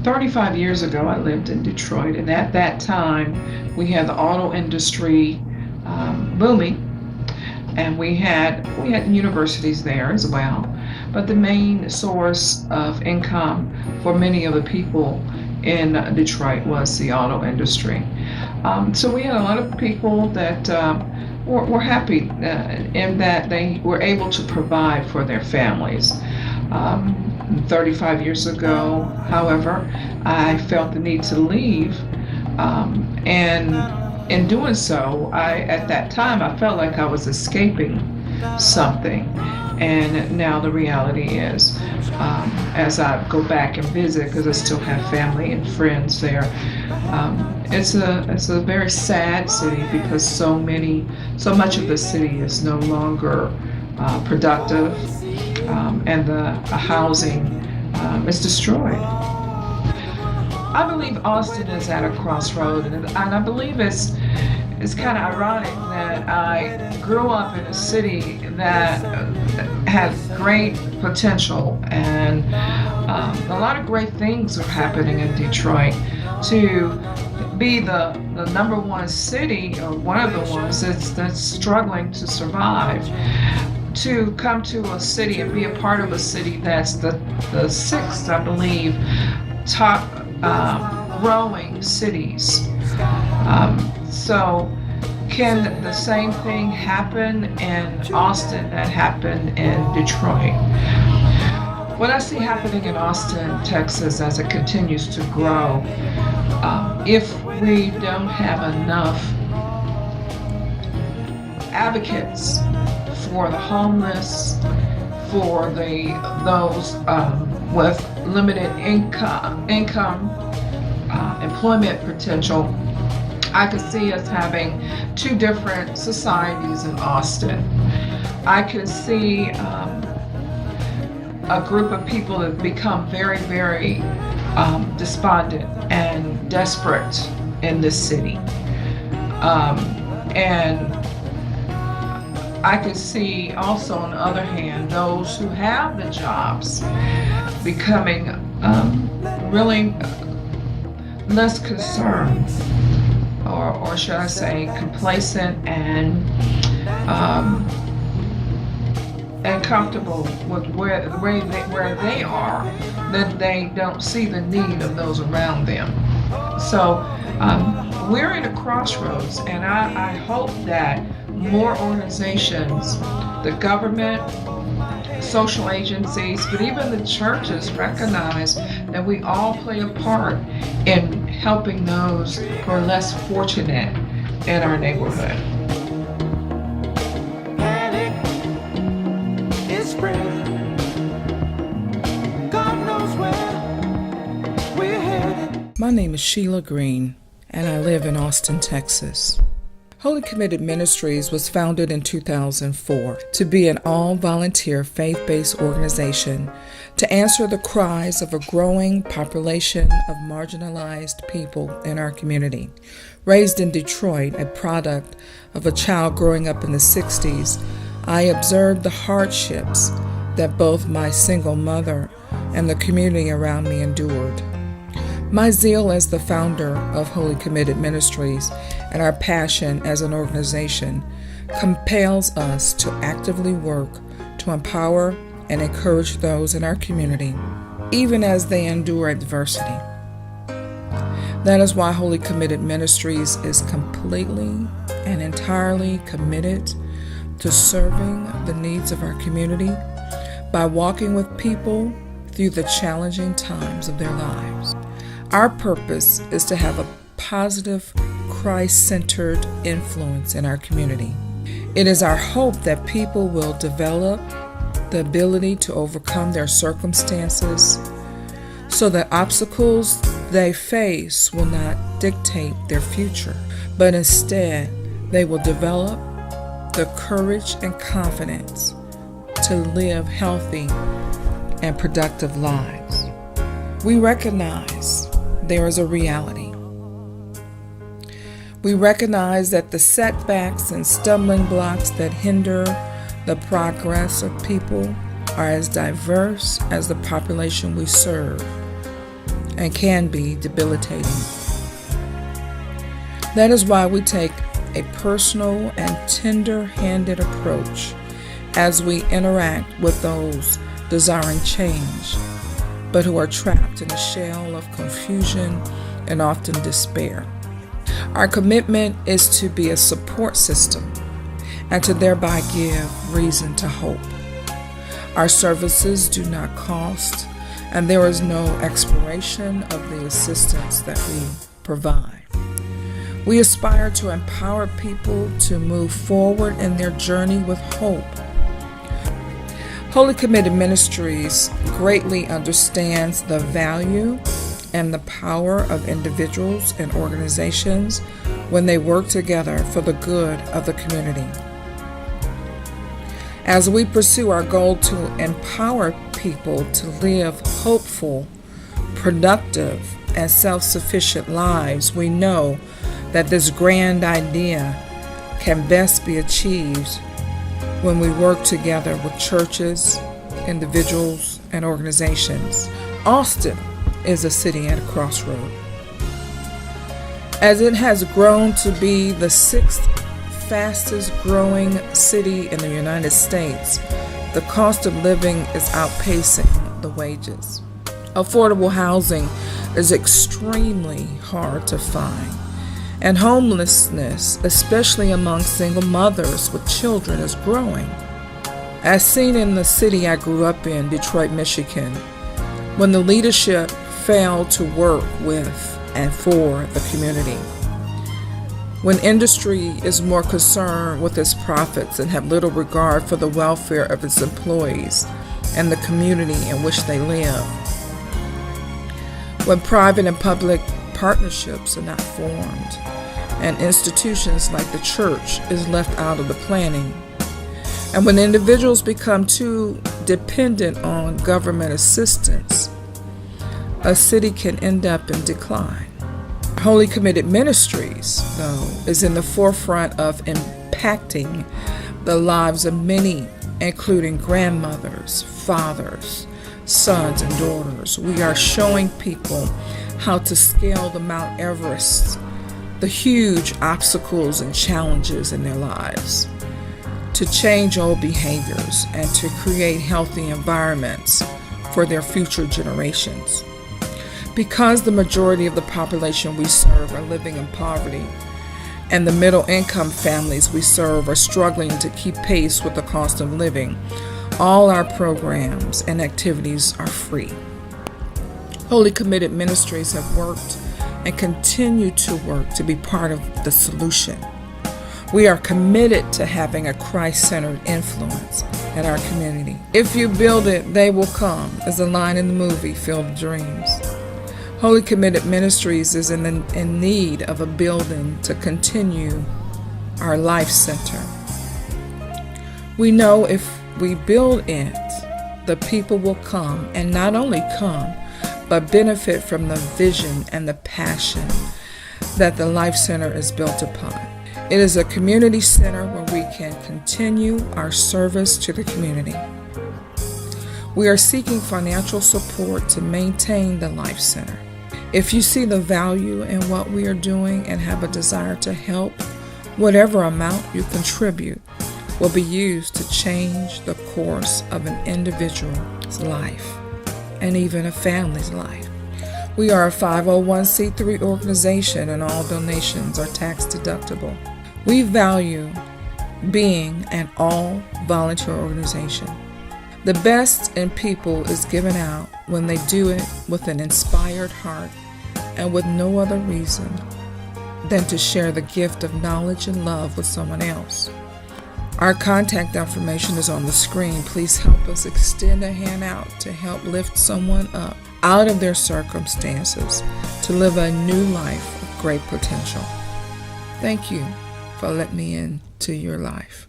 35 years ago, I lived in Detroit, and at that time, we had the auto industry booming, and we had universities there as well. But the main source of income for many of the people in Detroit was the auto industry. So we had a lot of people that were happy in that they were able to provide for their families. 35 years ago, however, I felt the need to leave, and in doing so, at that time, I felt like I was escaping something. And now the reality is, as I go back and visit, because I still have family and friends there, it's a very sad city because so much of the city is no longer productive, and the housing is destroyed. I believe Austin is at a crossroad, and I believe it's kind of ironic that I grew up in a city that had great potential, and a lot of great things are happening in Detroit. To be the number one city, or one of the ones that's struggling to survive, to come to a city and be a part of a city that's the sixth, I believe, top growing cities. So can the same thing happen in Austin that happened in Detroit? What I see happening in Austin, Texas, as it continues to grow, if we don't have enough advocates for the homeless, for those with limited income, employment potential, I could see us having two different societies in Austin. I could see a group of people that become very, very despondent and desperate in this city. And I could see also, on the other hand, those who have the jobs becoming really less concerned, or should I say, complacent and comfortable with where they are, that they don't see the need of those around them. So we're in a crossroads, and I hope that more organizations, the government, social agencies, but even the churches recognize that we all play a part in helping those who are less fortunate in our neighborhood. Panic is spreading. God knows where we're headed. My name is Sheila Green, and I live in Austin, Texas. Holy Committed Ministries was founded in 2004 to be an all-volunteer faith-based organization to answer the cries of a growing population of marginalized people in our community. Raised in Detroit, a product of a child growing up in the 60s, I observed the hardships that both my single mother and the community around me endured. My zeal as the founder of Holy Committed Ministries and our passion as an organization compels us to actively work to empower and encourage those in our community, even as they endure adversity. That is why Holy Committed Ministries is completely and entirely committed to serving the needs of our community by walking with people through the challenging times of their lives. Our purpose is to have a positive, Christ-centered influence in our community. It is our hope that people will develop the ability to overcome their circumstances so that obstacles they face will not dictate their future, but instead they will develop the courage and confidence to live healthy and productive lives. We recognize there is a reality. We recognize that the setbacks and stumbling blocks that hinder the progress of people are as diverse as the population we serve. and can be debilitating. That is why we take a personal and tender-handed approach as we interact with those desiring change, but who are trapped in a shell of confusion and often despair. Our commitment is to be a support system and to thereby give reason to hope. Our services do not cost, and there is no expiration of the assistance that we provide. We aspire to empower people to move forward in their journey with hope. Holy Committed Ministries greatly understands the value and the power of individuals and organizations when they work together for the good of the community. As we pursue our goal to empower people to live hopeful, productive, and self-sufficient lives, we know that this grand idea can best be achieved when we work together with churches, individuals, and organizations. Austin is a city at a crossroad. As it has grown to be the 6th fastest growing city in the United States, the cost of living is outpacing the wages. Affordable housing is extremely hard to find, and homelessness, especially among single mothers with children, is growing. As seen in the city I grew up in, Detroit, Michigan, when the leadership failed to work with and for the community. When industry is more concerned with its profits and have little regard for the welfare of its employees and the community in which they live. When private and public partnerships are not formed, and institutions like the church is left out of the planning. And when individuals become too dependent on government assistance, a city can end up in decline. Holy Committed Ministries, though, is in the forefront of impacting the lives of many, including grandmothers, fathers, sons, and daughters. We are showing people how to scale the Mount Everest, the huge obstacles and challenges in their lives, to change old behaviors and to create healthy environments for their future generations. Because the majority of the population we serve are living in poverty, and the middle income families we serve are struggling to keep pace with the cost of living, all our programs and activities are free. Holy Committed Ministries have worked and continue to work to be part of the solution. We are committed to having a Christ-centered influence in our community. If you build it, they will come, is a line in the movie Field of Dreams. Holy Committed Ministries is in need of a building to continue our life center. We know if we build it, the people will come, and not only come, but benefit from the vision and the passion that the Life Center is built upon. It is a community center where we can continue our service to the community. We are seeking financial support to maintain the Life Center. If you see the value in what we are doing and have a desire to help, whatever amount you contribute will be used to change the course of an individual's life and even a family's life. We are a 501c3 organization and all donations are tax deductible. We value being an all-volunteer organization. The best in people is given out when they do it with an inspired heart and with no other reason than to share the gift of knowledge and love with someone else. Our contact information is on the screen. Please help us extend a hand out to help lift someone up out of their circumstances to live a new life of great potential. Thank you for letting me into your life.